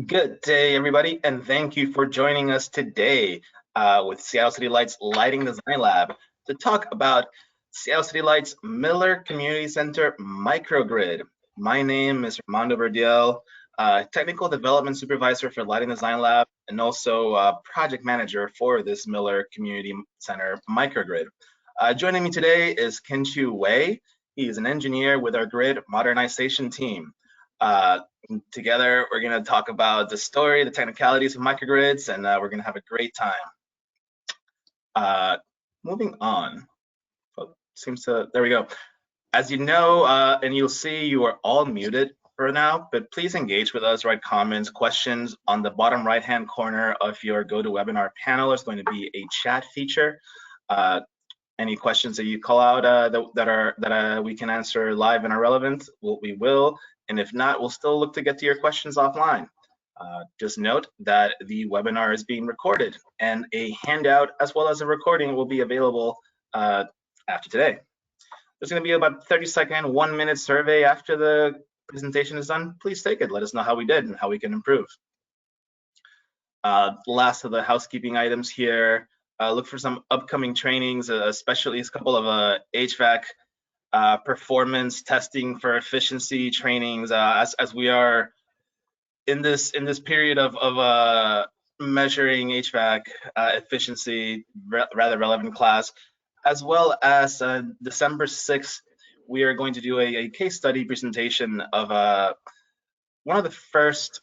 Good day, everybody, and thank you for joining us today with Seattle City Lights Lighting Design Lab to talk about Seattle City Lights Miller Community Center Microgrid. My name is Armando Berdiel, Technical Development Supervisor for Lighting Design Lab and also Project Manager for this Miller Community Center Microgrid. Joining me today is Kincheiu. He is an engineer with our grid modernization team. Together, we're going to talk about the story, the technicalities of microgrids, and we're going to have a great time. Moving on. There we go. As you know, and you'll see, you are all muted for now, but please engage with us, write comments, questions. On the bottom right-hand corner of your GoToWebinar panel is going to be a chat feature. Any questions that you call out that we can answer live and are relevant, we will. And if not, we'll still look to get to your questions offline. Just note that the webinar is being recorded and a handout as well as a recording will be available after today. There's going to be about 30-second, 1-minute survey after the presentation is done. Please take it. Let us know how we did and how we can improve. Last of the housekeeping items here. Look for some upcoming trainings, especially a couple of HVAC performance testing for efficiency trainings, as we are in this period of measuring HVAC efficiency, rather relevant class, as well as December 6th, we are going to do a case study presentation of one of the first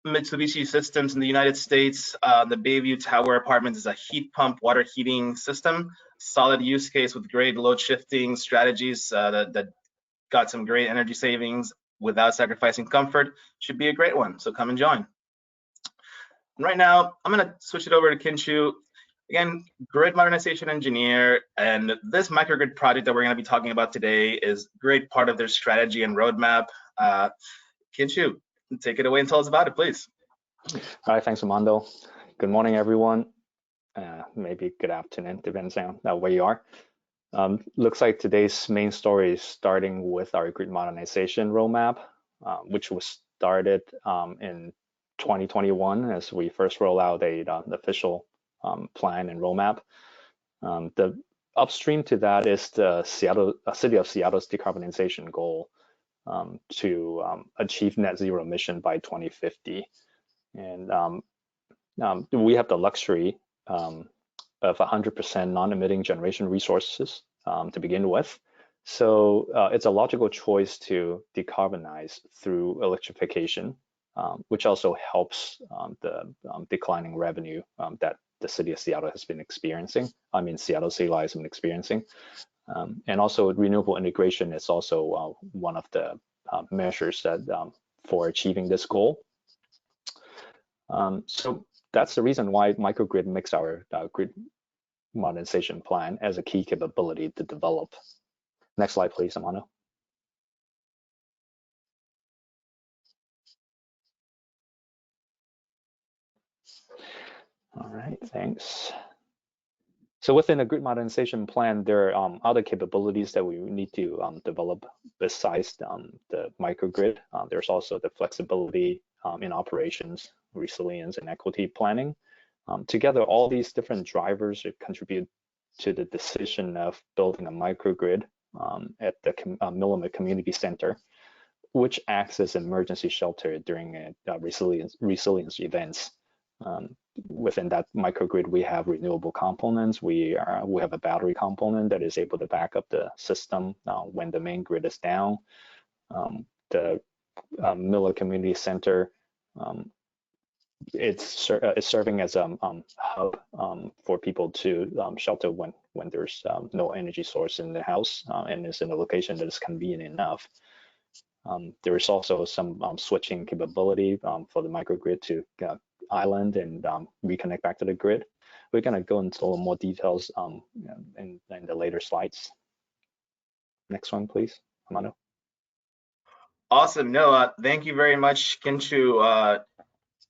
Mitsubishi systems in the United States. The Bayview Tower Apartments is a heat pump water heating system, solid use case with great load shifting strategies that got some great energy savings without sacrificing comfort. Should be a great one, so come and join. And right now, I'm gonna switch it over to Kincheiu. Again, grid modernization engineer, and this microgrid project that we're gonna be talking about today is a great part of their strategy and roadmap. Kincheiu, take it away and tell us about it, please. All right, thanks, Armando. Good morning, everyone. Maybe good afternoon, depends on where you are. Looks like today's main story is starting with our grid modernization roadmap, which was started in 2021 as we first roll out an official plan and roadmap. The upstream to that is the City of Seattle's decarbonization goal to achieve net zero emission by 2050. And we have the luxury of 100% non-emitting generation resources to begin with. So it's a logical choice to decarbonize through electrification, which also helps the declining revenue that the City of Seattle has been experiencing. I mean, Seattle City Lights has been experiencing. And also renewable integration is also one of the measures that for achieving this goal. So that's the reason why Microgrid makes our grid modernization plan as a key capability to develop. Next slide, please, Armando. All right, thanks. So within the grid modernization plan, there are other capabilities that we need to develop besides the microgrid. There's also the flexibility in operations, resilience, and equity planning. Together, all these different drivers contribute to the decision of building a microgrid at the Miller Community Center, which acts as an emergency shelter during resilience events. Within that microgrid, we have renewable components. We have a battery component that is able to back up the system when the main grid is down. The Miller Community Center, it's serving as a hub for people to shelter when there's no energy source in the house, and is in a location that is convenient enough. There is also some switching capability for the microgrid to island and reconnect back to the grid. We're going to go into a little more details in the later slides. Next one, please, Armando. Awesome. No, thank you very much, Kincheiu.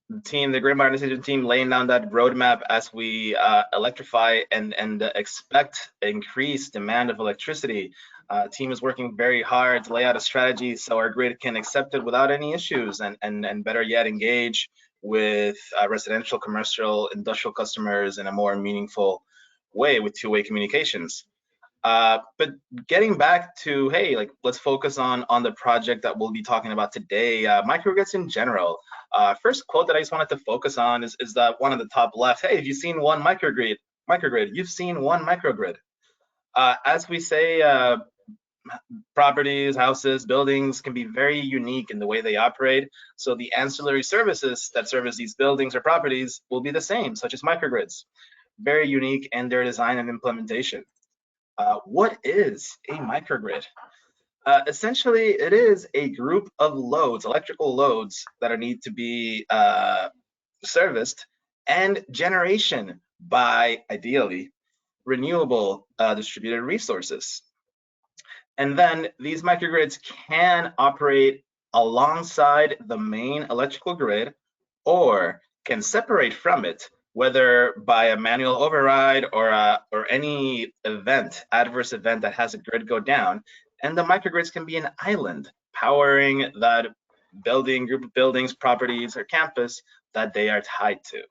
The grid modernization team, laying down that roadmap as we electrify and expect increased demand of electricity. Team is working very hard to lay out a strategy so our grid can accept it without any issues, and better yet, engage with residential, commercial, industrial customers in a more meaningful way with two-way communications. But getting back to, hey, like, let's focus on the project that we'll be talking about today, microgrids in general. First quote that I just wanted to focus on is that one at the top left. Hey, if you've seen one microgrid, you've seen one microgrid. As we say, properties, houses, buildings can be very unique in the way they operate. So the ancillary services that service these buildings or properties will be the same, such as microgrids. Very unique in their design and implementation. What is a microgrid? Essentially, it is a group of loads, electrical loads, that need to be serviced, and generation by, ideally, renewable distributed resources. And then these microgrids can operate alongside the main electrical grid or can separate from it, whether by a manual override or any adverse event that has a grid go down. And the microgrids can be an island powering that building, group of buildings, properties, or campus that they are tied to.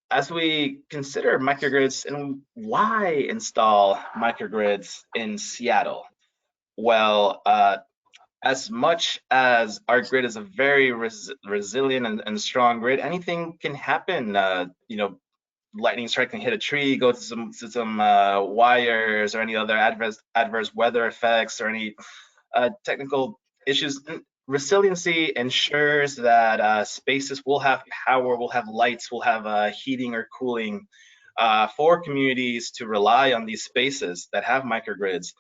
As we consider microgrids and why install microgrids in Seattle, well, as much as our grid is a very resilient and strong grid, anything can happen. Lightning strike can hit a tree, go to some wires, or any other adverse weather effects, or any technical issues. Resiliency ensures that spaces will have power, will have lights, will have heating or cooling for communities to rely on these spaces that have microgrids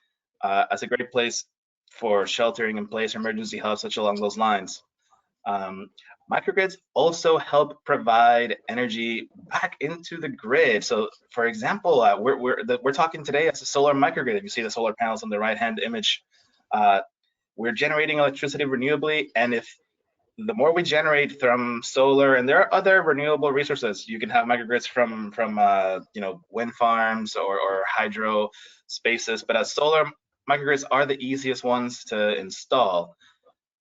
as a great place for sheltering in place, emergency hubs, such along those lines. Microgrids also help provide energy back into the grid. So, for example, we're talking today as a solar microgrid. If you see the solar panels on the right-hand image, we're generating electricity renewably, and if the more we generate from solar, and there are other renewable resources, you can have microgrids from wind farms or hydro spaces, but as solar microgrids are the easiest ones to install.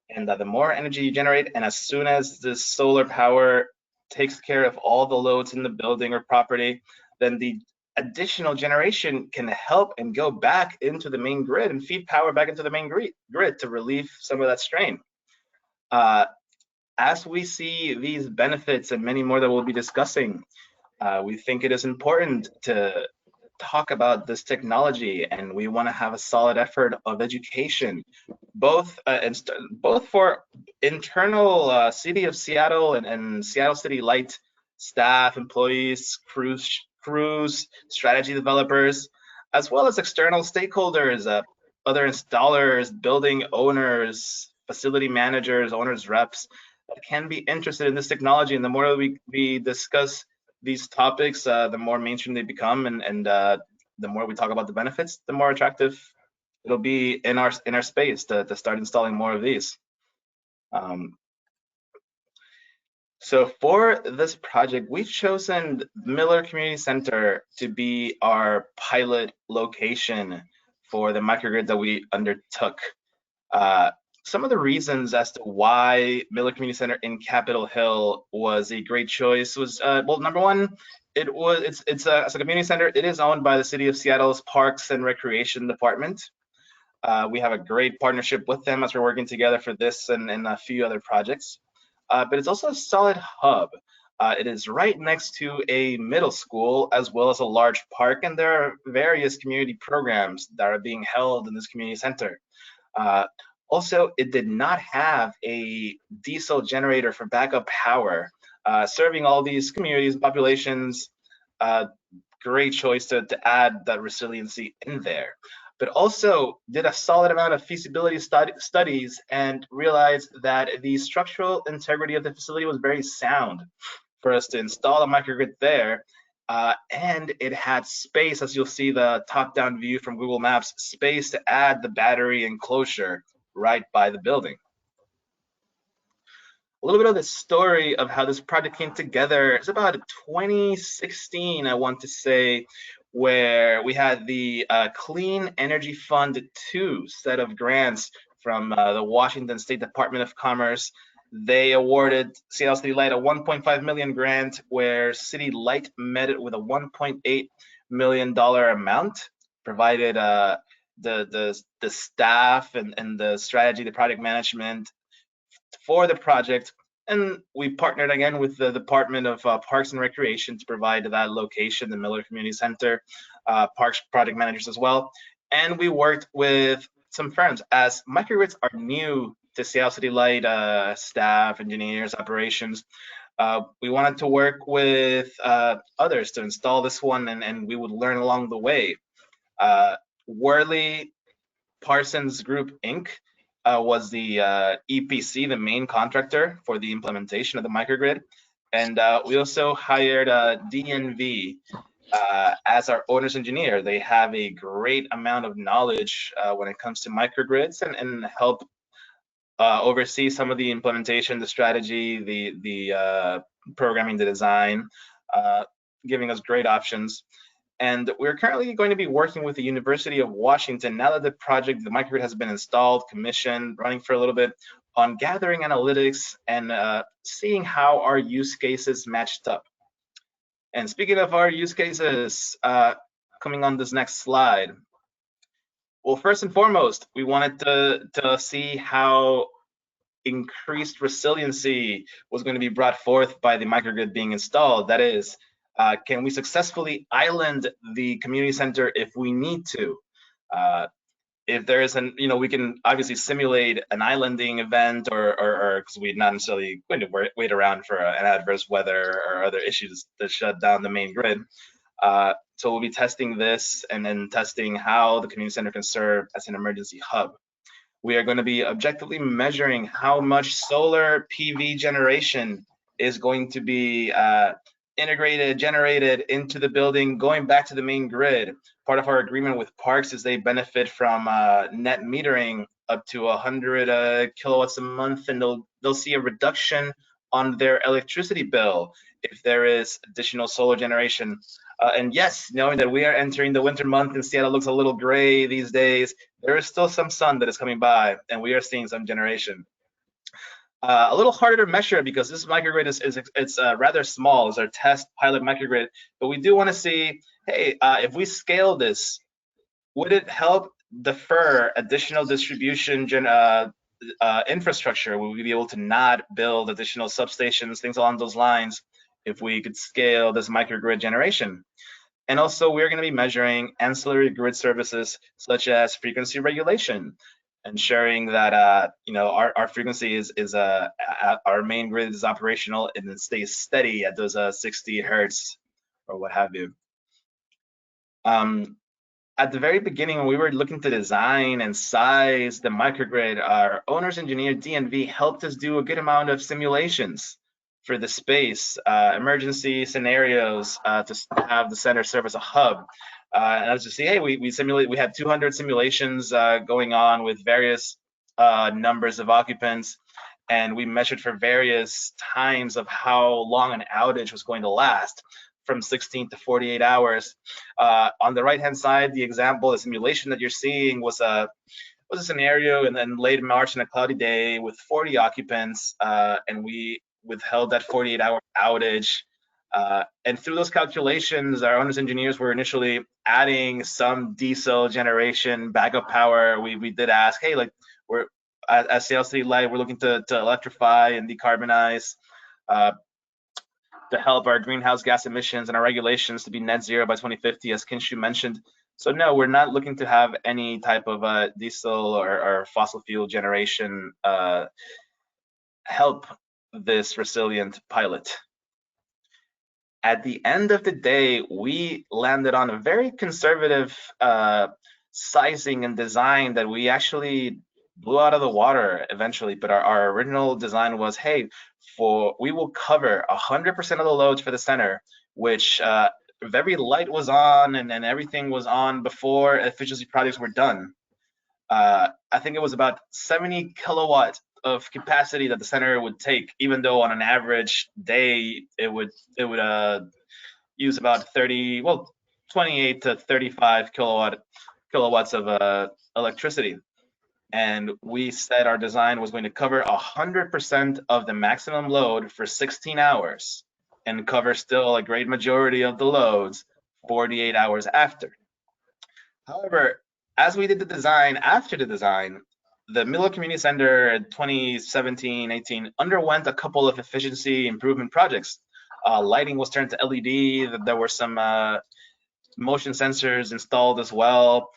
And the more energy you generate, and as soon as the solar power takes care of all the loads in the building or property, then the additional generation can help and go back into the main grid and feed power back into the main grid to relieve some of that strain. As we see these benefits and many more that we'll be discussing, we think it is important to talk about this technology, and we want to have a solid effort of education, both for internal City of Seattle and Seattle City Light staff, employees, crews, strategy developers, as well as external stakeholders, other installers, building owners, facility managers, owners, reps that can be interested in this technology. And the more we discuss these topics, the more mainstream they become, and the more we talk about the benefits, the more attractive it'll be in our space to start installing more of these. So for this project, we've chosen Miller Community Center to be our pilot location for the microgrid that we undertook. Some of the reasons as to why Miller Community Center in Capitol Hill was a great choice was, well, number one, it's as a community center, it is owned by the City of Seattle's Parks and Recreation Department. We have a great partnership with them as we're working together for this and a few other projects. But it's also a solid hub. It is right next to a middle school as well as a large park, and there are various community programs that are being held in this community center. Also, it did not have a diesel generator for backup power, serving all these communities and populations. Great choice to add that resiliency in there. But also did a solid amount of feasibility studies and realized that the structural integrity of the facility was very sound for us to install a microgrid there. And it had space, as you'll see the top-down view from Google Maps, space to add the battery enclosure right by the building. A little bit of the story of how this project came together. It's about 2016, I want to say. where we had the Clean Energy Fund 2 set of grants from the Washington State Department of Commerce. They awarded Seattle City Light a 1.5 million grant, where City Light met it with a $1.8 million amount, provided the staff and the strategy, the project management for the project. And we partnered again with the Department of Parks and Recreation to provide that location, the Miller Community Center, parks project managers as well. And we worked with some firms, as microgrids are new to Seattle City Light staff, engineers, operations. We wanted to work with others to install this one, and we would learn along the way. Worley Parsons Group Inc. Was the EPC, the main contractor for the implementation of the microgrid. And we also hired DNV as our owner's engineer. They have a great amount of knowledge when it comes to microgrids, and help oversee some of the implementation, the strategy, the programming, the design, giving us great options. And we're currently going to be working with the University of Washington, now that the project, the microgrid, has been installed, commissioned, running for a little bit, on gathering analytics and seeing how our use cases matched up. And speaking of our use cases, coming on this next slide. Well, first and foremost, we wanted to see how increased resiliency was going to be brought forth by the microgrid being installed. That is, can we successfully island the community center if we need to? If there is we can obviously simulate an islanding event, or because we're not necessarily going to wait around for an adverse weather or other issues to shut down the main grid. So we'll be testing this, and then testing how the community center can serve as an emergency hub. We are going to be objectively measuring how much solar PV generation is going to be generated into the building, going back to the main grid. Part of our agreement with Parks is they benefit from net metering up to 100 kilowatts a month, and they'll see a reduction on their electricity bill if there is additional solar generation. And yes, knowing that we are entering the winter month and Seattle looks a little gray these days, there is still some sun that is coming by, and we are seeing some generation. A little harder to measure because this microgrid is rather small. It's our test pilot microgrid, but we do want to see, hey, if we scale this, would it help defer additional distribution infrastructure? Will we be able to not build additional substations, things along those lines, if we could scale this microgrid generation? And also, we're going to be measuring ancillary grid services such as frequency regulation, ensuring that our frequency is our main grid is operational and it stays steady at those 60 hertz or what have you. At the very beginning, when we were looking to design and size the microgrid, our owner's engineer DNV helped us do a good amount of simulations for the space, emergency scenarios, to have the center serve as a hub. And as you see, hey, we had 200 simulations going on with various numbers of occupants, and we measured for various times of how long an outage was going to last, from 16 to 48 hours. On the right-hand side, the example, the simulation that you're seeing was a scenario, and then late March on a cloudy day with 40 occupants, and we withheld that 48-hour outage. And through those calculations, our owner's engineers were initially adding some diesel generation backup power. We did ask, hey, like, we're at Seattle City Light, we're looking to electrify and decarbonize to help our greenhouse gas emissions and our regulations to be net zero by 2050, as Kincheiu mentioned. So no, we're not looking to have any type of diesel or fossil fuel generation help this resilient pilot. At the end of the day, we landed on a very conservative sizing and design that we actually blew out of the water eventually. But our original design was, hey, we will cover 100% of the loads for the center, which if every light was on and everything was on before efficiency projects were done, I think it was about 70 kilowatt of capacity that the center would take, even though on an average day it would use about 20 28 to 35 kilowatts of electricity. And we said our design was going to cover 100% of the maximum load for 16 hours and cover still a great majority of the loads 48 hours after. However, as we did the design, after the design, the Miller Community Center in 2017-18 underwent a couple of efficiency improvement projects. Lighting was turned to LED. There were some motion sensors installed as well.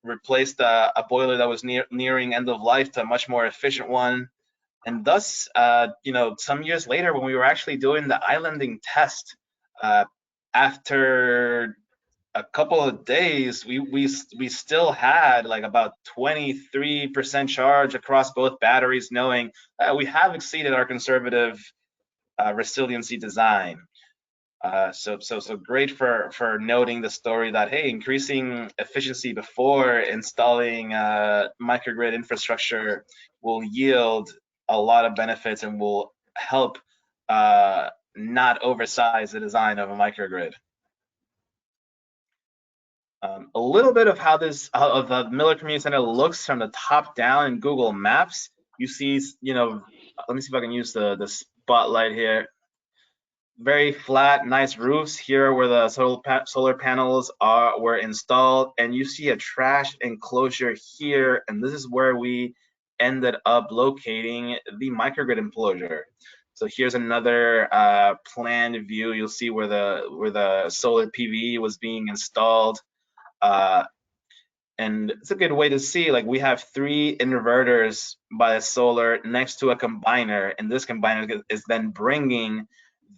Replaced a boiler that was nearing end of life to a much more efficient one. And thus, some years later, when we were actually doing the islanding test, after a couple of days, we still had like about 23% charge across both batteries, knowing we have exceeded our conservative resiliency design. So great for noting the story that, hey, increasing efficiency before installing microgrid infrastructure will yield a lot of benefits and will help not oversize the design of a microgrid. A little bit of how the Miller Community Center looks from the top down in Google Maps. You see, let me see if I can use the spotlight here. Very flat, nice roofs here where the solar panels were installed, and you see a trash enclosure here, and this is where we ended up locating the microgrid enclosure. So here's another planned view. You'll see where the solar PV was being installed. And it's a good way to see, like, we have 3 inverters by the solar next to a combiner, and this combiner is then bringing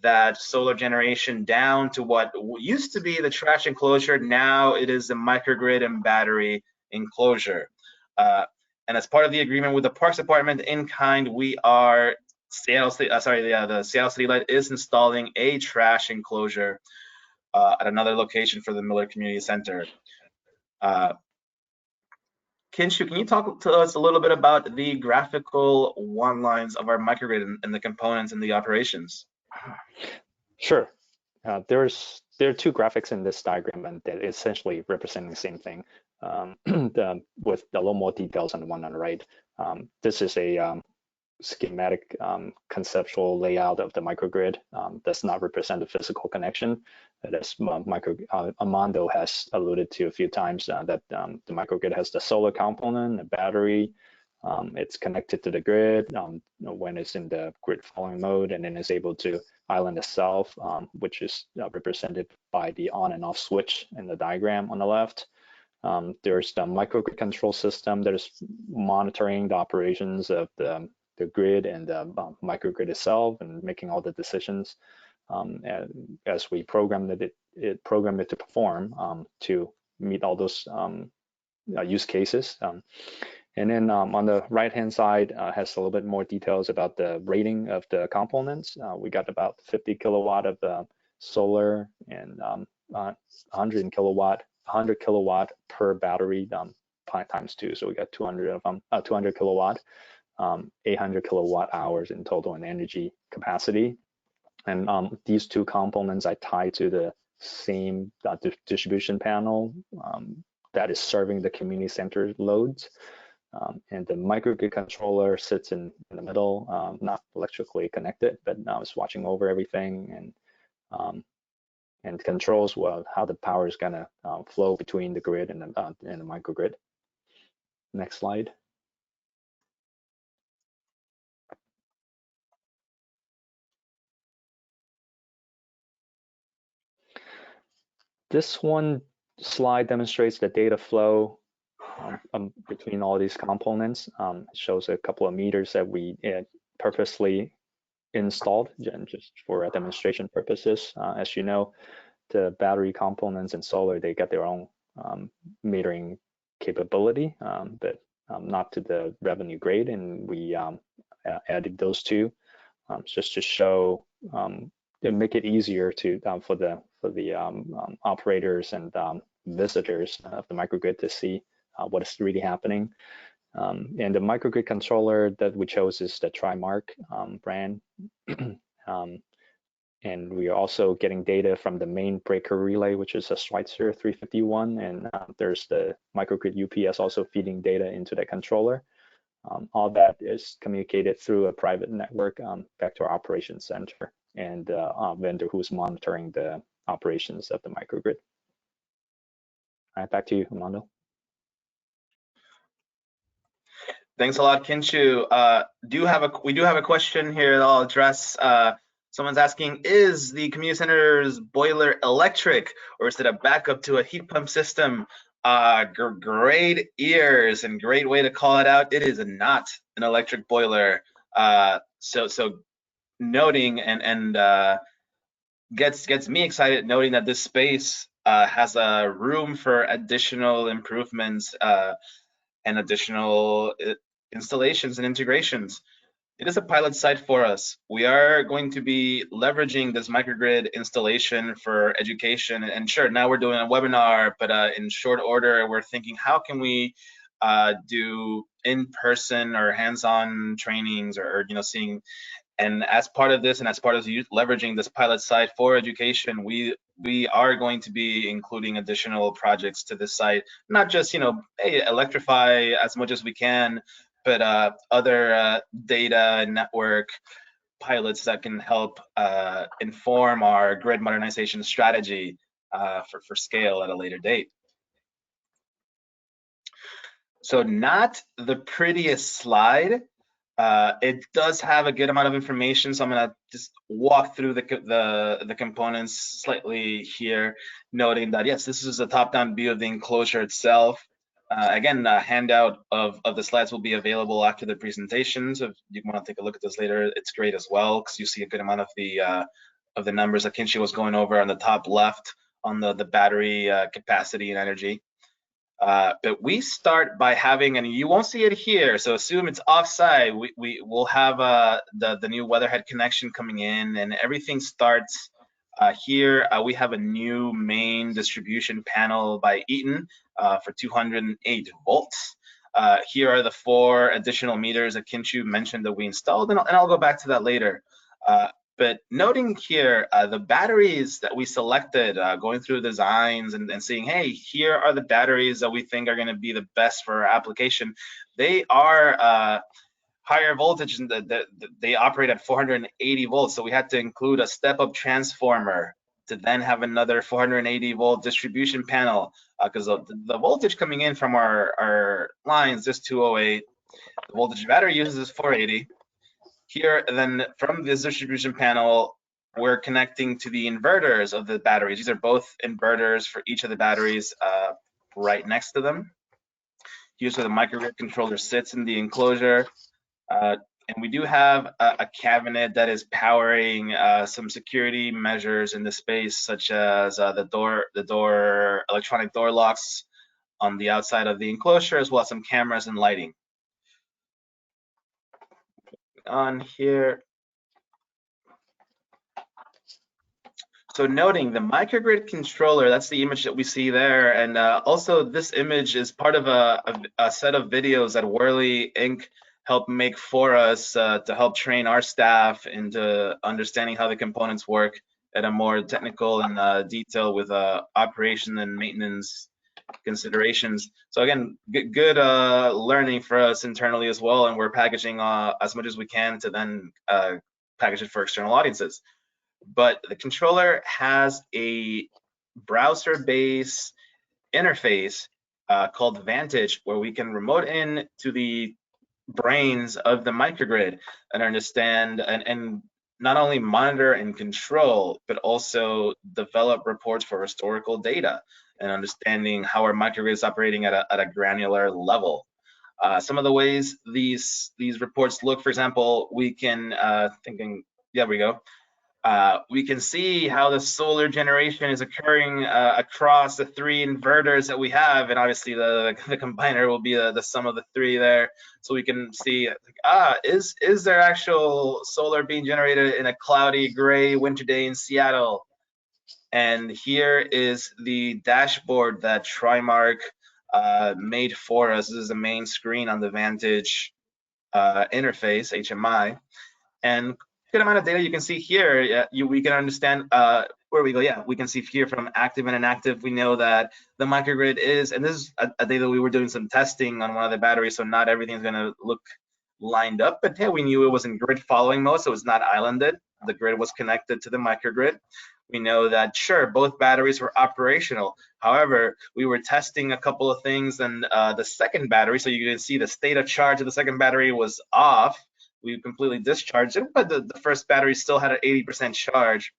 that solar generation down to what used to be the trash enclosure. Now it is the microgrid and battery enclosure. And as part of the agreement with the Parks Department in kind, we are the Seattle City Light is installing a trash enclosure at another location for the Miller Community Center. Kincheiu, can you talk to us a little bit about the graphical one-lines of our microgrid and the components and the operations? Sure. There are 2 graphics in this diagram, and they're essentially representing the same thing, with a little more details on the one on the right. This is a schematic conceptual layout of the microgrid. Does not represent the physical connection. As Armando has alluded to a few times, that the microgrid has the solar component, the battery. It's connected to the grid when it's in the grid following mode, and then is able to island itself, which is represented by the on and off switch in the diagram on the left. There's the microgrid control system that is monitoring the operations of the grid and the microgrid itself and making all the decisions as we program it to perform to meet all those use cases. And then on the right-hand side has a little bit more details about the rating of the components. We got about 50 kilowatt of solar and 100 kilowatt per battery times 2. So we got 200 of them, 200 kilowatt, 800 kilowatt hours in total in energy capacity. And these 2 components I tie to the same distribution panel that is serving the community center loads. And the microgrid controller sits in the middle, not electrically connected, but now it's watching over everything and controls how the power is gonna flow between the grid and the microgrid. Next slide. This one slide demonstrates the data flow between all these components. It shows a couple of meters that we purposely installed just for demonstration purposes. As you know, the battery components and solar, they got their own metering capability, but not to the revenue grade, and we added those 2 just to show and make it easier to for the operators and visitors of the microgrid to see what is really happening. And the microgrid controller that we chose is the Trimark brand. And we are also getting data from the main breaker relay, which is a Schweitzer 351. And there's the microgrid UPS also feeding data into the controller. All that is communicated through a private network back to our operations center and our vendor who's monitoring the operations of the microgrid. All right, back to you, Armando. Thanks a lot, Kincheiu. We do have a question here that I'll address. Someone's asking, is the community center's boiler electric, or is it a backup to a heat pump system? Great ears and great way to call it out. It is not an electric boiler. So noting and gets me excited noting that this space has a room for additional improvements and additional installations and integrations. It is a pilot site for us. We are going to be leveraging this microgrid installation for education. And sure, now we're doing a webinar, but in short order, we're thinking, how can we do in-person or hands-on trainings or seeing. And as part of this, and as part of leveraging this pilot site for education, we are going to be including additional projects to this site, not just hey, electrify as much as we can, but other data and network pilots that can help inform our grid modernization strategy for scale at a later date. So not the prettiest slide. It does have a good amount of information, so I'm going to just walk through the components slightly here, noting that yes, this is a top-down view of the enclosure itself. Again, a handout of the slides will be available after the presentation, so if you want to take a look at this later, it's great as well, because you see a good amount of the numbers that Kincheiu was going over on the top left on the battery capacity and energy. But we start by having, and you won't see it here, so assume it's offside. We'll have the new weatherhead connection coming in, and everything starts here. We have a new main distribution panel by Eaton for 208 volts. Here are the 4 additional meters that Kincheiu mentioned that we installed, and I'll go back to that later. But noting here, the batteries that we selected, going through designs and seeing, hey, here are the batteries that we think are going to be the best for our application. They are higher voltage, and they operate at 480 volts. So we had to include a step-up transformer to then have another 480 volt distribution panel, because the voltage coming in from our lines is 208. The voltage battery uses is 480. Here, then from this distribution panel, we're connecting to the inverters of the batteries. These are both inverters for each of the batteries right next to them. Here's where the microgrid controller sits in the enclosure. And we do have a cabinet that is powering some security measures in the space, such as the electronic door locks on the outside of the enclosure, as well as some cameras and lighting. On here. So noting the microgrid controller, that's the image that we see there. And also this image is part of a set of videos that Worley Inc. helped make for us to help train our staff into understanding how the components work at a more technical and detail with operation and maintenance considerations. So again, good learning for us internally as well. And we're packaging as much as we can to then package it for external audiences. But the controller has a browser-based interface called Vantage, where we can remote in to the brains of the microgrid and understand and not only monitor and control, but also develop reports for historical data and understanding how our microgrid is operating at a granular level. Some of the ways these reports look, for example, we can there we go. We can see how the solar generation is occurring across the 3 inverters that we have, and obviously the combiner will be the sum of the 3 there. So we can see, is there actual solar being generated in a cloudy, gray winter day in Seattle? And here is the dashboard that Trimark made for us. This is the main screen on the Vantage interface, HMI. And good amount of data you can see here. We can understand where we go. Yeah, we can see here from active and inactive. We know that the microgrid is, and this is a day that we were doing some testing on one of the batteries, so not everything's going to look lined up, but yeah, we knew it was in grid following mode, so it's not islanded. The grid was connected to the microgrid. We know that, sure, both batteries were operational. However, we were testing a couple of things, and the second battery, so you can see the state of charge of the second battery was off. We completely discharged it, but the first battery still had an 80% charge.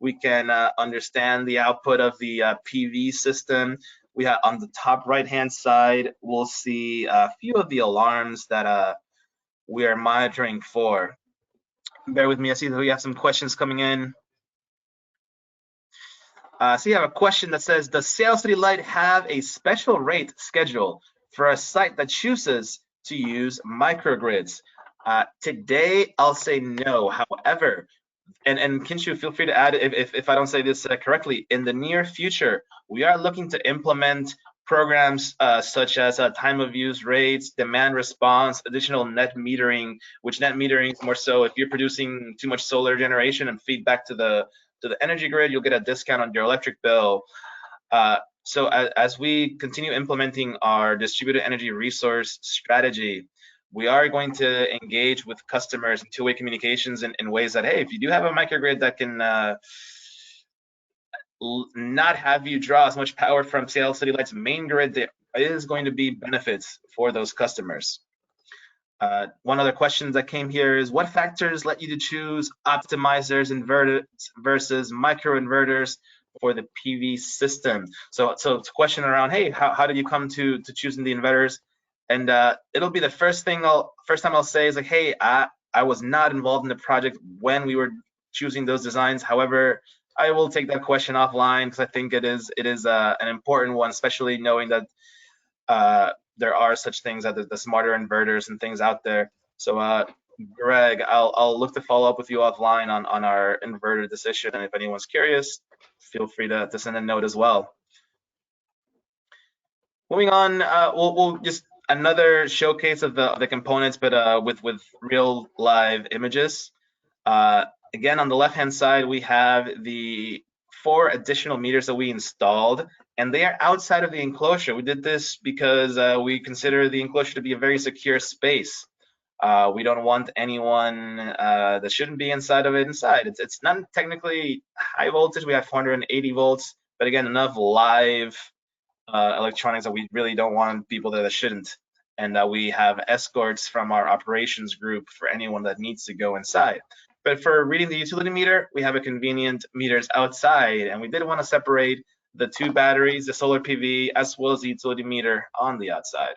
We can understand the output of the PV system. We have on the top right-hand side, we'll see a few of the alarms that we are monitoring for. Bear with me, I see that we have some questions coming in. So you have a question that says, does Sail City Light have a special rate schedule for a site that chooses to use microgrids? Today, I'll say no. However, and Kincheiu, feel free to add if I don't say this correctly. In the near future, we are looking to implement programs such as time of use rates, demand response, additional net metering, which net metering is more so if you're producing too much solar generation and feedback to the energy grid, you'll get a discount on your electric bill. So as we continue implementing our distributed energy resource strategy, we are going to engage with customers in two-way communications in ways that, hey, if you do have a microgrid that can not have you draw as much power from Sail City Light's main grid, there is going to be benefits for those customers. One other question that came here is, what factors let you to choose optimizers, inverters versus microinverters for the PV system? So it's a question around, hey, how did you come to choosing the inverters? And it'll be the first time I'll say is like, hey, I was not involved in the project when we were choosing those designs. However, I will take that question offline because I think it is an important one, especially knowing that there are such things as the smarter inverters and things out there. So Greg, I'll look to follow up with you offline on our inverter decision, and if anyone's curious, feel free to send a note as well. Moving on, we'll just another showcase of the components, but with real live images. Again, on the left-hand side, we have the 4 additional meters that we installed, and they are outside of the enclosure. We did this because we consider the enclosure to be a very secure space. We don't want anyone that shouldn't be inside of it inside. It's not technically high voltage. We have 480 volts, but again, enough live electronics that we really don't want people there that shouldn't. And we have escorts from our operations group for anyone that needs to go inside. But for reading the utility meter, we have a convenient meters outside, and we did want to separate the 2 batteries, the solar PV, as well as the utility meter on the outside.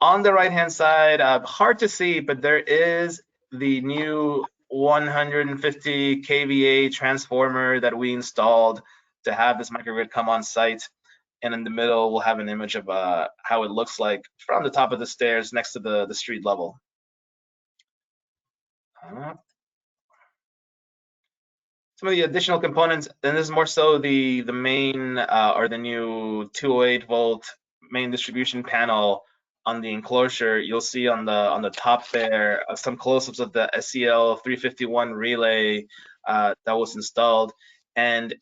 On the right-hand side, hard to see, but there is the new 150 kVA transformer that we installed to have this microgrid come on site. And in the middle, we'll have an image of how it looks like from the top of the stairs next to the street level. Some of the additional components, and this is more so the main or the new 208 volt main distribution panel on the enclosure. You'll see on the top there some close-ups of the SEL 351 relay that was installed. And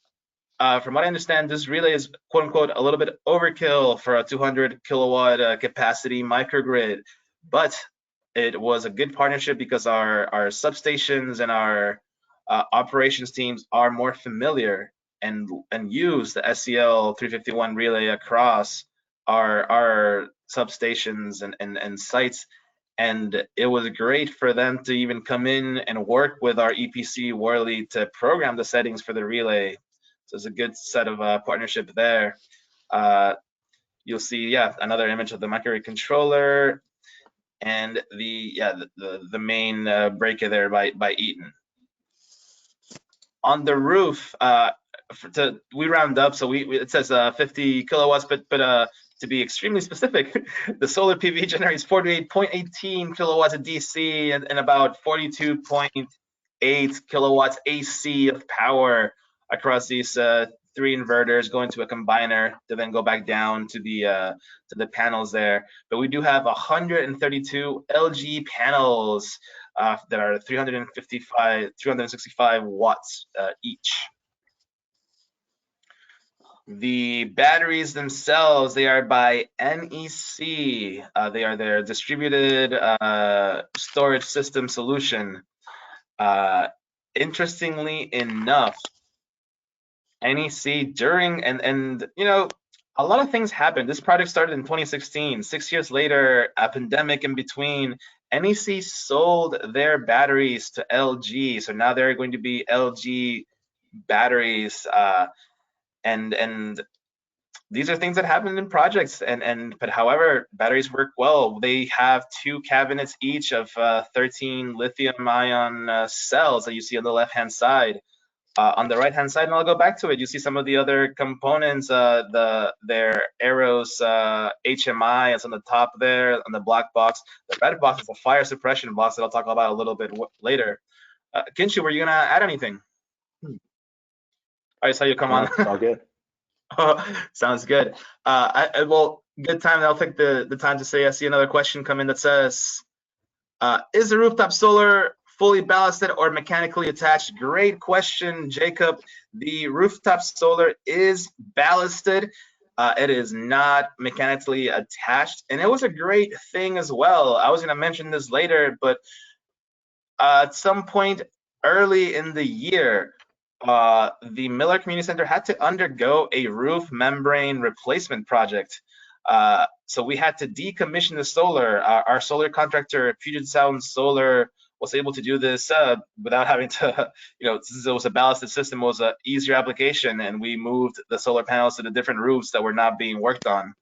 from what I understand, this relay is quote unquote a little bit overkill for a 200 kilowatt capacity microgrid, but it was a good partnership because our substations and our operations teams are more familiar and use the SEL 351 relay across our substations and sites. And it was great for them to even come in and work with our EPC Worley to program the settings for the relay. So it's a good set of partnership there. You'll see, yeah, another image of the microgrid controller and the main breaker there by Eaton. On the roof, we round up, so it says 50 kilowatts, but to be extremely specific, the solar PV generates 48.18 kilowatts of DC and about 42.8 kilowatts AC of power across these 3 inverters, going to a combiner to then go back down to the panels there. But we do have 132 LG panels that are 365 watts each. The batteries themselves, they are by NEC. They are their distributed storage system solution. Interestingly enough, NEC during and you know, a lot of things happened. This project started in 2016. 6 years later, a pandemic in between, NEC sold their batteries to LG. So now they're going to be LG batteries. And these are things that happen in projects. But however, batteries work well. They have 2 cabinets each of 13 lithium-ion cells that you see on the left-hand side. On the right-hand side, and I'll go back to it, you see some of the other components. Their arrows HMI is on the top there, on the black box. The red box is a fire suppression box that I'll talk about a little bit later. Kincheiu, were you gonna add anything? I saw you come on. It's all good. Sounds good. Well, good time. I'll take the time to say I see another question come in that says, is the rooftop solar fully ballasted or mechanically attached? Great question, Jacob. The rooftop solar is ballasted. It is not mechanically attached, and it was a great thing as well. I was going to mention this later, but at some point early in the year, the Miller Community Center had to undergo a roof membrane replacement project. So we had to decommission the solar. Our solar contractor, Puget Sound Solar, was able to do this without having to, since it was a ballasted system, it was an easier application, and we moved the solar panels to the different roofs that were not being worked on.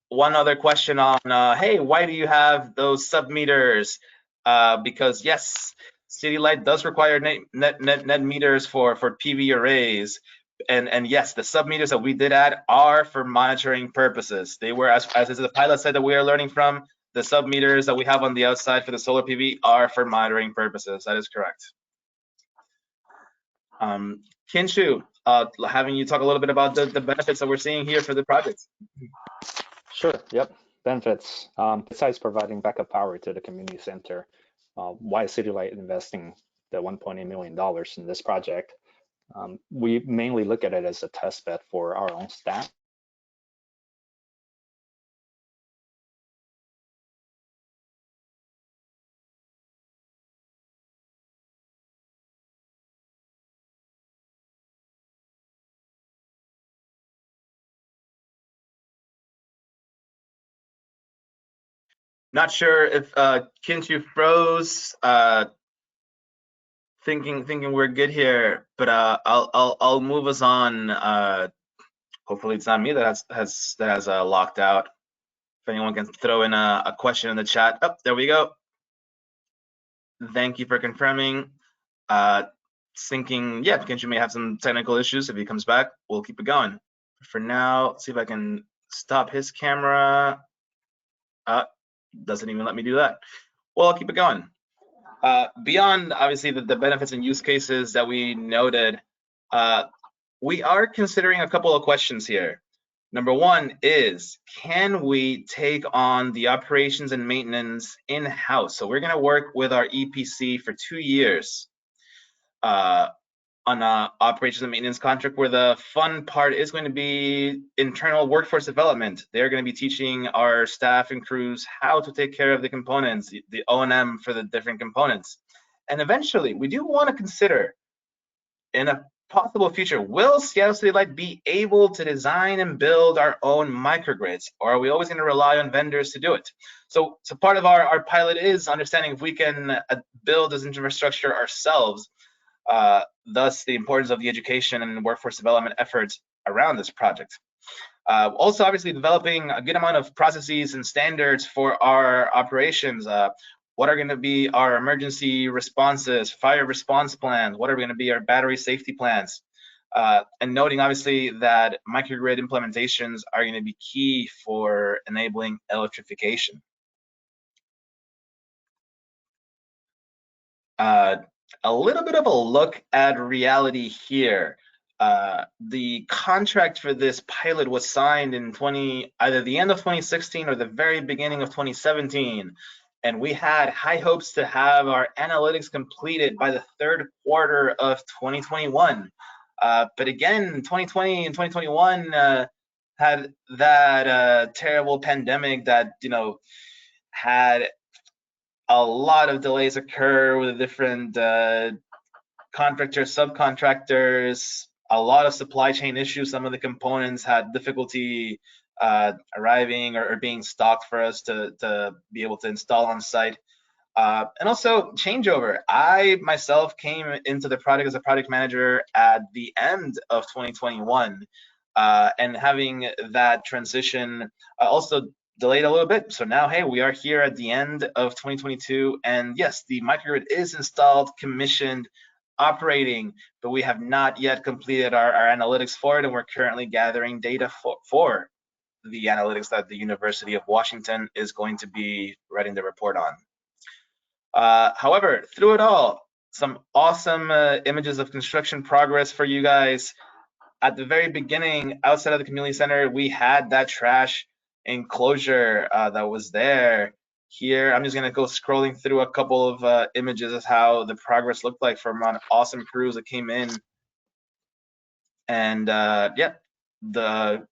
One other question on, hey, why do you have those sub-meters? Because yes, City Light does require net meters for PV arrays. And yes, the sub-meters that we did add are for monitoring purposes. They were, as is the pilot site that we are learning from, the sub-meters that we have on the outside for the solar PV are for monitoring purposes. That is correct. Kincheiu, having you talk a little bit about the benefits that we're seeing here for the project. Sure, yep. Benefits. Besides providing backup power to the community center, why is City Light investing the $1.8 million in this project? We mainly look at it as a test bed for our own staff. Not sure if Kincheiu froze. Thinking we're good here, but I'll move us on. Hopefully it's not me that has locked out. If anyone can throw in a question in the chat. Oh, there we go. Thank you for confirming. Thinking, yeah, Kincheiu may have some technical issues. If he comes back, we'll keep it going. For now, see if I can stop his camera. Doesn't even let me do that. Well, I'll keep it going. Beyond obviously the benefits and use cases that we noted, we are considering a couple of questions here. Number one is, can we take on the operations and maintenance in-house? So we're going to work with our EPC for 2 years on an operations and maintenance contract, where the fun part is going to be internal workforce development. They're going to be teaching our staff and crews how to take care of the components, the O&M for the different components. And eventually, we do want to consider, in a possible future, will Seattle City Light be able to design and build our own microgrids, or are we always going to rely on vendors to do it? So part of our pilot is understanding if we can build this infrastructure ourselves. Thus the importance of the education and workforce development efforts around this project. Also, obviously, developing a good amount of processes and standards for our operations. What are going to be our emergency responses, fire response plans? What are going to be our battery safety plans? And noting, obviously, that microgrid implementations are going to be key for enabling electrification. A little bit of a look at reality here. The contract for this pilot was signed in either the end of 2016 or the very beginning of 2017. And we had high hopes to have our analytics completed by the third quarter of 2021. But again, 2020 and 2021 had that terrible pandemic that, had a lot of delays occur with different contractors, subcontractors, a lot of supply chain issues. Some of the components had difficulty arriving or being stocked for us to be able to install on site. And also changeover. I myself came into the project as a project manager at the end of 2021, and having that transition also delayed a little bit. So now, hey, we are here at the end of 2022, and yes, the microgrid is installed, commissioned, operating, but we have not yet completed our analytics for it, and we're currently gathering data for the analytics that the University of Washington is going to be writing the report on. However, through it all, some awesome images of construction progress for you guys. At the very beginning, outside of the community center, we had that trash enclosure that was there. Here, I'm just gonna go scrolling through a couple of images of how the progress looked like from an awesome crews that came in. And yeah, the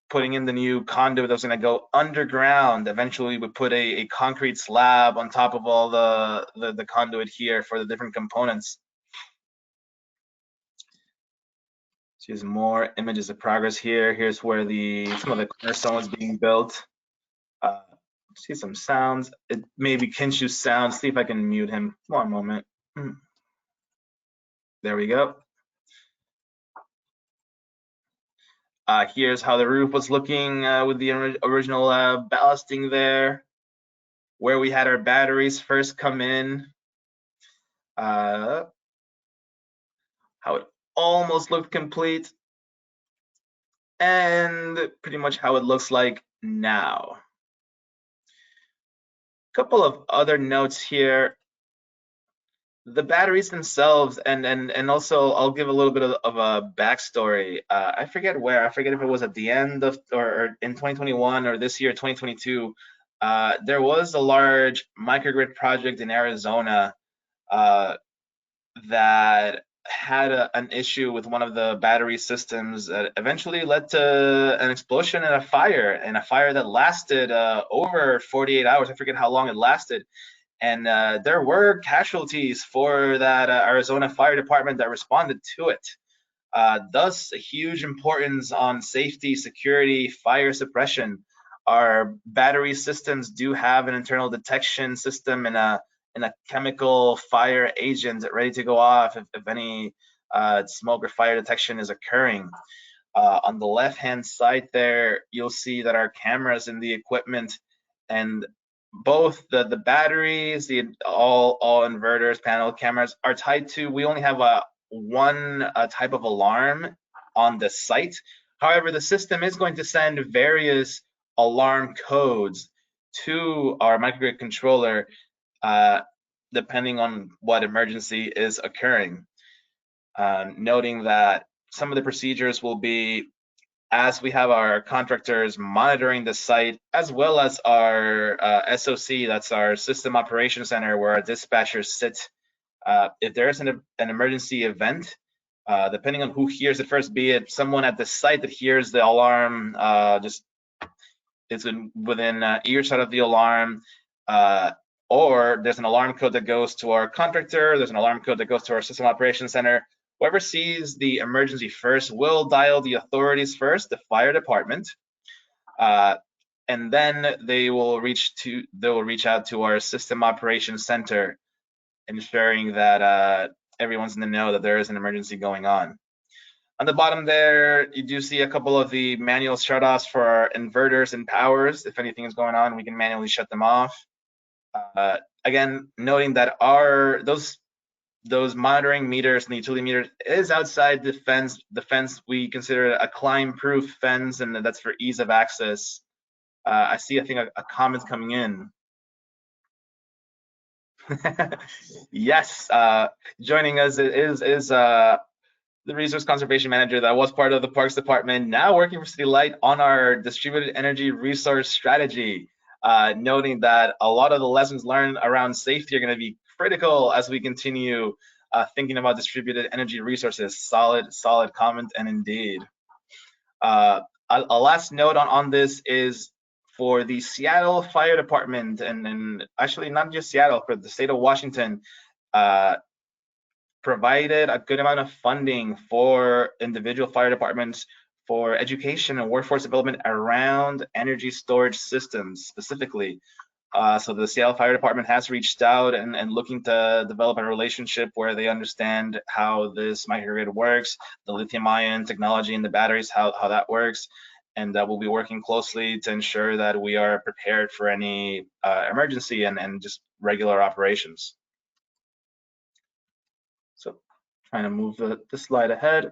putting in the new conduit that was gonna go underground. Eventually, we put a concrete slab on top of all the conduit here for the different components. So here's more images of progress here. Here's where some of the cornerstone was being built. See some sounds. It may be Kincheiu's sound. See if I can mute him. One moment. There we go. Here's how the roof was looking with the original ballasting there, where we had our batteries first come in. How it almost looked complete, and pretty much how it looks like now. Couple of other notes here. The batteries themselves, and also I'll give a little bit of a backstory. I forget where. I forget if it was at the end of or in 2021 or this year, 2022. There was a large microgrid project in Arizona that had an issue with one of the battery systems that eventually led to an explosion and a fire that lasted over 48 hours. I forget how long it lasted. And there were casualties for that Arizona Fire Department that responded to it. Thus, a huge importance on safety, security, fire suppression. Our battery systems do have an internal detection system and a chemical fire agent ready to go off if any smoke or fire detection is occurring. On the left-hand side there, you'll see that our cameras in the equipment and both the batteries, all inverters, panel cameras are tied to. We only have one type of alarm on the site. However, the system is going to send various alarm codes to our microgrid controller depending on what emergency is occurring. Noting that some of the procedures will be, as we have our contractors monitoring the site, as well as our SOC, that's our System Operations Center, where our dispatchers sit. If there is an emergency event, depending on who hears it first, be it someone at the site that hears the alarm, just it's within earshot of the alarm, or there's an alarm code that goes to our contractor, there's an alarm code that goes to our System Operations Center. Whoever sees the emergency first will dial the authorities first, the fire department, and then they will reach out to our System Operations Center, ensuring that everyone's in the know that there is an emergency going on. On the bottom there, you do see a couple of the manual shutoffs for our inverters and powers. If anything is going on, we can manually shut them off. Again, noting that those monitoring meters and the utility meters is outside the fence. The fence we consider a climb-proof fence, and that's for ease of access. I see, I think, a comment coming in. Yes, joining us is the resource conservation manager that was part of the Parks Department, now working for City Light on our distributed energy resource strategy, noting that a lot of the lessons learned around safety are going to be critical as we continue thinking about distributed energy resources. Solid comment, and indeed. A last note on this is for the Seattle Fire Department, and actually not just Seattle, for the state of Washington, provided a good amount of funding for individual fire departments for education and workforce development around energy storage systems specifically. So the Seattle Fire Department has reached out and looking to develop a relationship where they understand how this microgrid works, the lithium-ion technology in the batteries, how that works, and we'll be working closely to ensure that we are prepared for any emergency and just regular operations. So trying to move the slide ahead.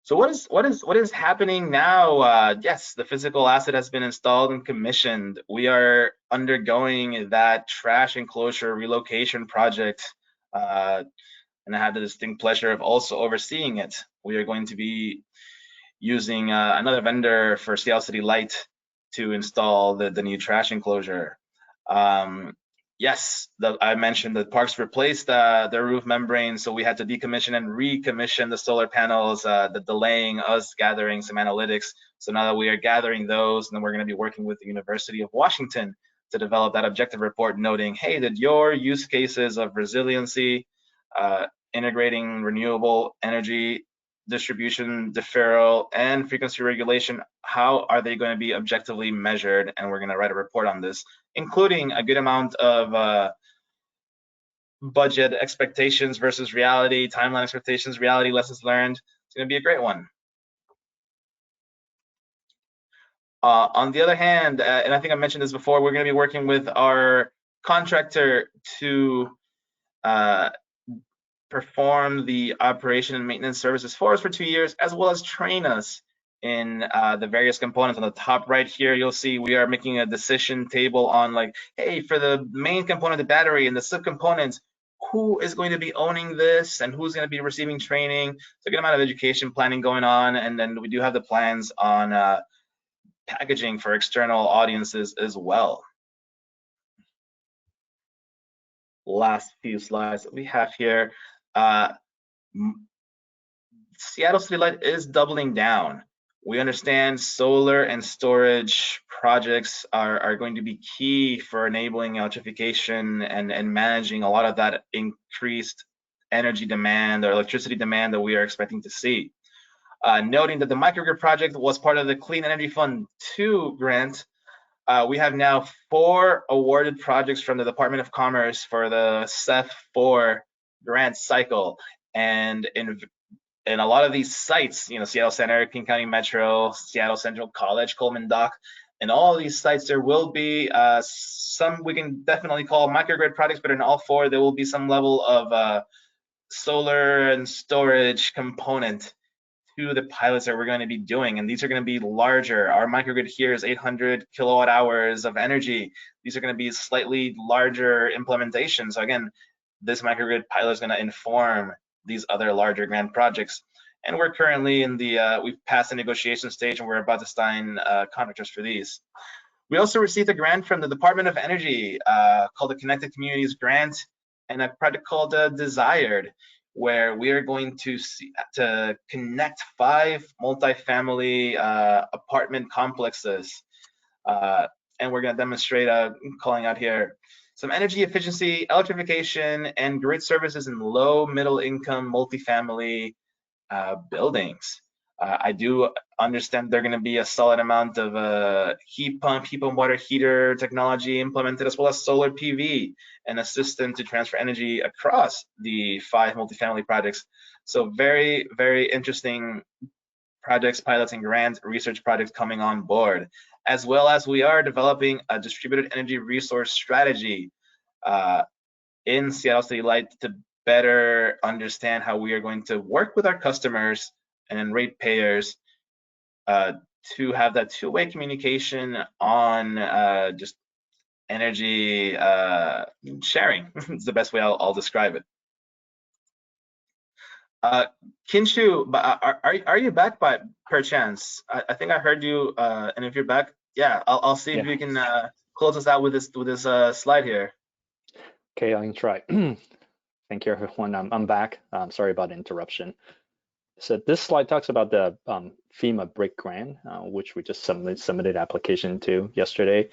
So what is happening now? Yes, the physical asset has been installed and commissioned. We are undergoing that trash enclosure relocation project, and I have the distinct pleasure of also overseeing it. We are going to be using another vendor for Seattle City Light to install the new trash enclosure. Yes, I mentioned that Parks replaced their roof membrane, so we had to decommission and recommission the solar panels, the delaying us gathering some analytics. So now that we are gathering those, then we're going to be working with the University of Washington to develop that objective report noting, hey, did your use cases of resiliency, integrating renewable energy distribution, deferral, and frequency regulation, how are they going to be objectively measured? And we're going to write a report on this, including a good amount of budget expectations versus reality, timeline expectations, reality, lessons learned. It's going to be a great one. On the other hand, and I think I mentioned this before, we're going to be working with our contractor to perform the operation and maintenance services for us for 2 years, as well as train us in the various components. On the top right here, you'll see we are making a decision table on like, hey, for the main component, the battery, and the subcomponents, who is going to be owning this and who's going to be receiving training. So a good amount of education planning going on, and then we do have the plans on packaging for external audiences as well. Last few slides that we have here. Seattle City Light is doubling down. We understand solar and storage projects are going to be key for enabling electrification and managing a lot of that increased energy demand or electricity demand that we are expecting to see. Noting that the Microgrid project was part of the Clean Energy Fund 2 grant, we have now 4 awarded projects from the Department of Commerce for the CEF4 grant cycle. And in a lot of these sites, you know, Seattle Center, King County Metro, Seattle Central College, Coleman Dock, and all of these sites, there will be some we can definitely call microgrid projects, but in all 4, there will be some level of solar and storage component to the pilots that we're going to be doing. And these are going to be larger. Our microgrid here is 800 kilowatt hours of energy. These are going to be slightly larger implementations. So again, this microgrid pilot is going to inform these other larger grant projects. And we're currently in the, we've passed the negotiation stage and we're about to sign contractors for these. We also received a grant from the Department of Energy called the Connected Communities Grant, and a project called Desired, where we are going to connect 5 multifamily apartment complexes. And we're going to demonstrate, calling out here, some energy efficiency, electrification, and grid services in low, middle income multifamily buildings. I do understand they're going to be a solid amount of heat pump water heater technology implemented, as well as solar PV and a system to transfer energy across the 5 multifamily projects. So very, very interesting projects, pilots, and grant research projects coming on board, as well as we are developing a distributed energy resource strategy in Seattle City Light to better understand how we are going to work with our customers and ratepayers to have that 2-way communication on just energy sharing. It's the best way I'll describe it. Kincheiu, but are you back by perchance? I think I heard you, and if you're back, yeah, I'll see if Yeah. we can close us out with this slide here. Okay, I can try. Thank you, everyone. I'm back. Sorry about the interruption. So this slide talks about the FEMA BRIC grant, which we just submitted application to yesterday.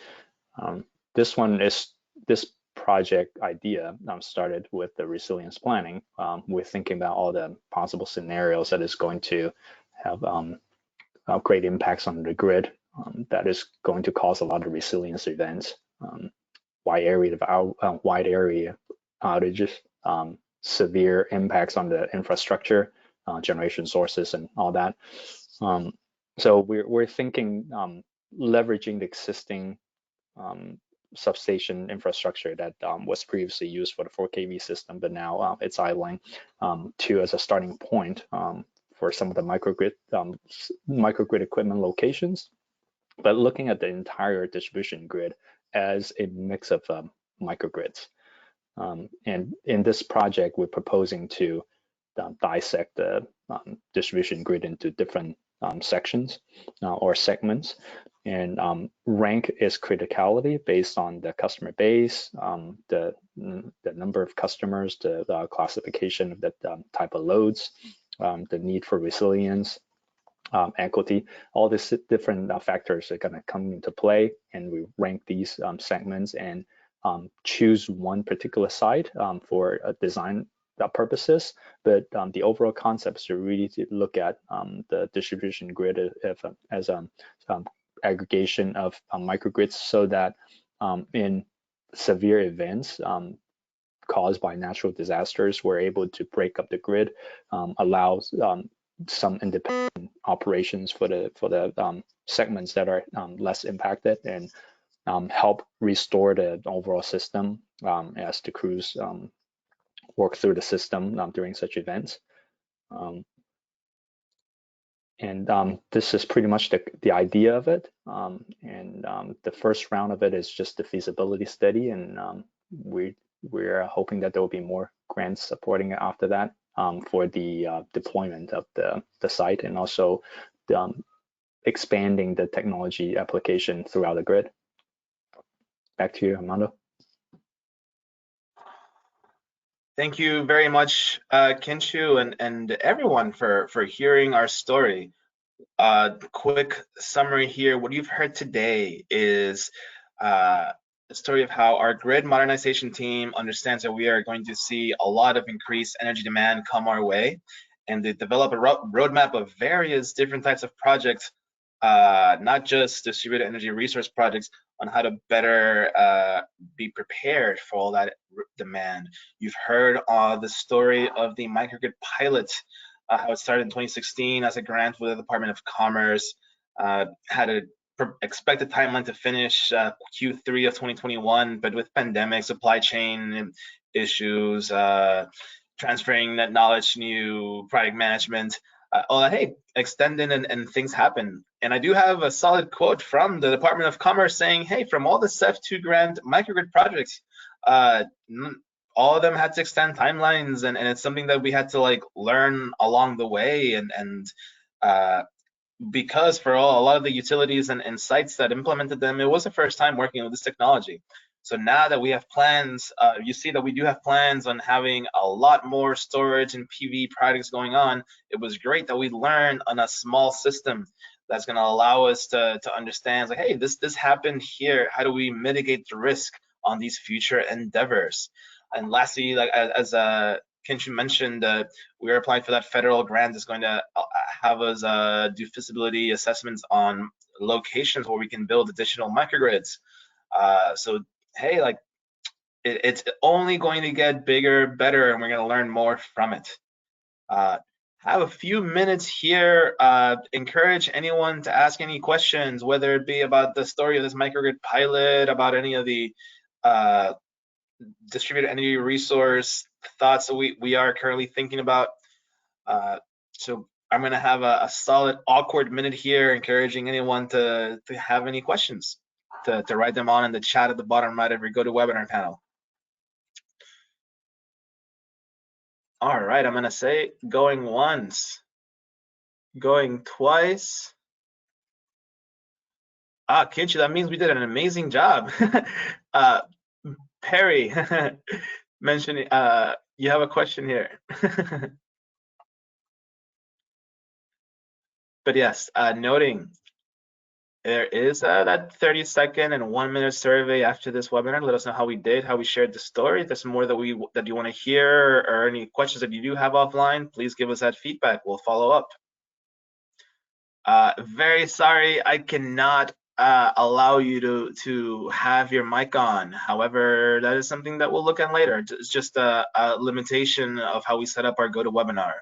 This one is this project idea started with the resilience planning. We're thinking about all the possible scenarios that is going to have great impacts on the grid. That is going to cause a lot of resilience events, wide area outages, severe impacts on the infrastructure, generation sources, and all that. So we're thinking leveraging the existing substation infrastructure that was previously used for the 4 kV system, but now it's idling to as a starting point for some of the microgrid equipment locations, but looking at the entire distribution grid as a mix of microgrids. And in this project, we're proposing to dissect the distribution grid into different sections or segments, and rank its criticality based on the customer base, the number of customers, the classification of the type of loads, the need for resilience, equity. All these different factors are going to come into play, and we rank these segments and choose one particular site for design purposes. But the overall concept is to really look at the distribution grid as an aggregation of microgrids, so that in severe events caused by natural disasters, we're able to break up the grid, allows some independent operations for the segments that are less impacted, and help restore the overall system as the crews work through the system during such events. And this is pretty much the idea of it. The first round of it is just the feasibility study, and we're hoping that there will be more grants supporting it after that for the deployment of the site, and also expanding the technology application throughout the grid. Back to you, Armando. Thank you very much, Kincheiu, and everyone for hearing our story. Quick summary here. What you've heard today is the story of how our grid modernization team understands that we are going to see a lot of increased energy demand come our way, and they develop a roadmap of various different types of projects, not just distributed energy resource projects, on how to better be prepared for all that demand. You've heard the story of the microgrid pilot, how it started in 2016 as a grant with the Department of Commerce, had a expected timeline to finish Q3 of 2021, but with pandemic, supply chain issues, transferring that knowledge to new product management, hey, extended and things happen. And I do have a solid quote from the Department of Commerce saying, hey, from all the CEF2 grant microgrid projects, all of them had to extend timelines, and it's something that we had to like learn along the way, and because for a lot of the utilities and sites that implemented them, it was the first time working with this technology. So now that we have plans, you see that we do have plans on having a lot more storage and PV projects going on. It was great that we learned on a small system that's going to allow us to understand, like, hey, this happened here. How do we mitigate the risk on these future endeavors? And lastly, like as Kincheiu mentioned, we are applying for that federal grant that's going to have us do feasibility assessments on locations where we can build additional microgrids. So hey, like it's only going to get bigger, better, and we're going to learn more from it. Have a few minutes here. Encourage anyone to ask any questions, whether it be about the story of this microgrid pilot, about any of the distributed energy resource thoughts that we are currently thinking about. So I'm going to have a solid awkward minute here, encouraging anyone to have any questions, to write them on in the chat at the bottom right of your GoToWebinar panel. All right, I'm gonna say going once, going twice. Kincheiu, that means we did an amazing job. Perry, mentioning, you have a question here. But yes, noting there is that 30-second and 1-minute survey after this webinar. Let us know how we did, how we shared the story. If there's more that you want to hear or any questions that you do have offline, please give us that feedback. We'll follow up. Very sorry, I cannot allow you to have your mic on. However, that is something that we'll look at later. It's just a limitation of how we set up our GoToWebinar.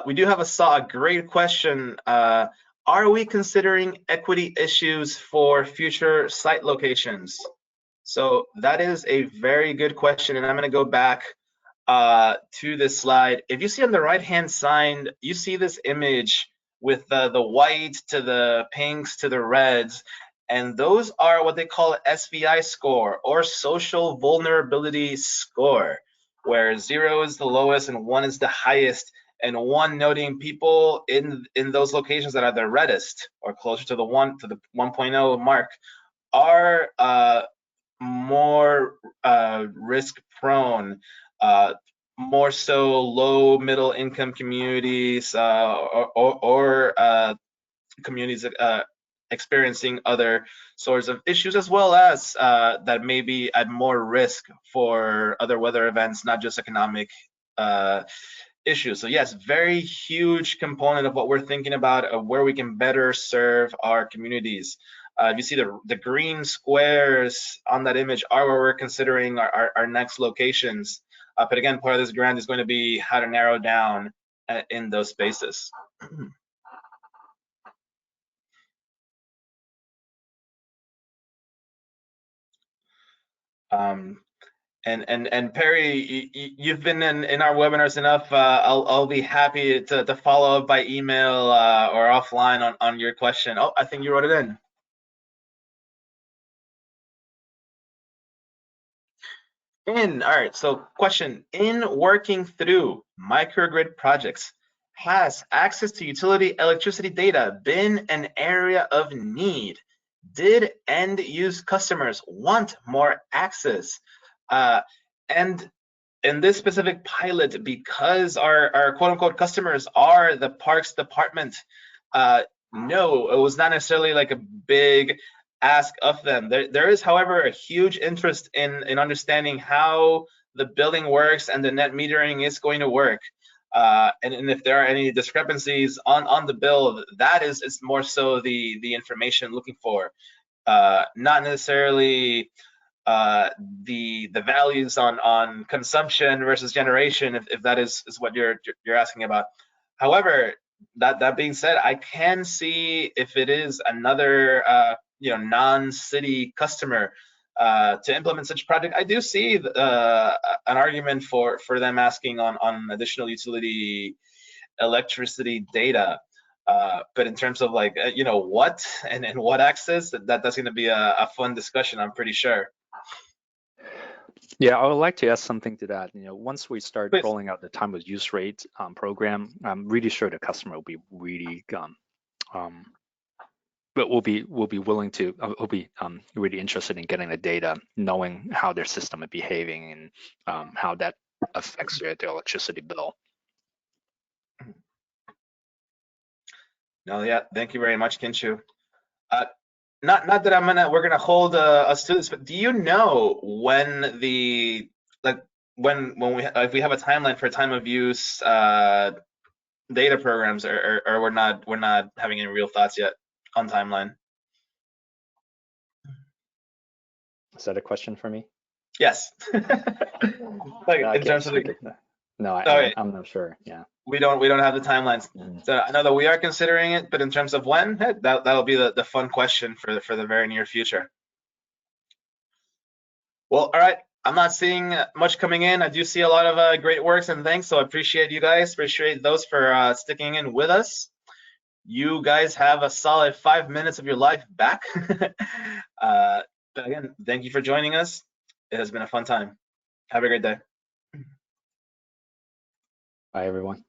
We do have a great question. Are we considering equity issues for future site locations? So that is a very good question, and I'm going to go back to this slide. If you see on the right-hand side, you see this image with the white to the pinks to the reds, and those are what they call SVI score, or social vulnerability score, where 0 is the lowest and 1 is the highest, and 1 noting people in those locations that are the reddest or closer to the 1.0 mark are more risk prone, more so low middle income communities or communities experiencing other sorts of issues, as well as that may be at more risk for other weather events, not just economic issues. So yes, very huge component of what we're thinking about of where we can better serve our communities. If you see the green squares on that image are where we're considering our next locations. But again, part of this grant is going to be how to narrow down in those spaces. And Perry, you've been in our webinars enough. I'll be happy to follow up by email or offline on your question. Oh, I think you wrote it in. All right, so question, in working through microgrid projects, has access to utility electricity data been an area of need? Did end use customers want more access? And in this specific pilot, because our quote unquote customers are the parks department, no, it was not necessarily like a big ask of them. There is, however, a huge interest in understanding how the billing works and the net metering is going to work. And if there are any discrepancies on the bill, that is more so the information looking for, not necessarily the values on consumption versus generation, if that is what you're asking about. However, that being said, I can see if it is another non-city customer to implement such project. I do see an argument for them asking on additional utility electricity data. But in terms of like what and what access, that's going to be a fun discussion, I'm pretty sure. Yeah, I would like to add something to that. Once we start Please. rolling out the time of use rate program, I'm really sure the customer will be really but will be willing to will be really interested in getting the data, knowing how their system is behaving and how that affects their electricity bill. No, yeah, thank you very much, Kincheiu. Not that we're gonna hold us to this, but do you know when if we have a timeline for time of use data programs, or we're not having any real thoughts yet on timeline? Is that a question for me? Yes. Like, in terms of no, I'm not sure. Yeah. We don't have the timelines. So I know that we are considering it, but in terms of when, that'll be the fun question for the very near future. Well, all right. I'm not seeing much coming in. I do see a lot of great works and thanks. So I appreciate you guys. Appreciate those for sticking in with us. You guys have a solid 5 minutes of your life back. Again, thank you for joining us. It has been a fun time. Have a great day. Bye, everyone.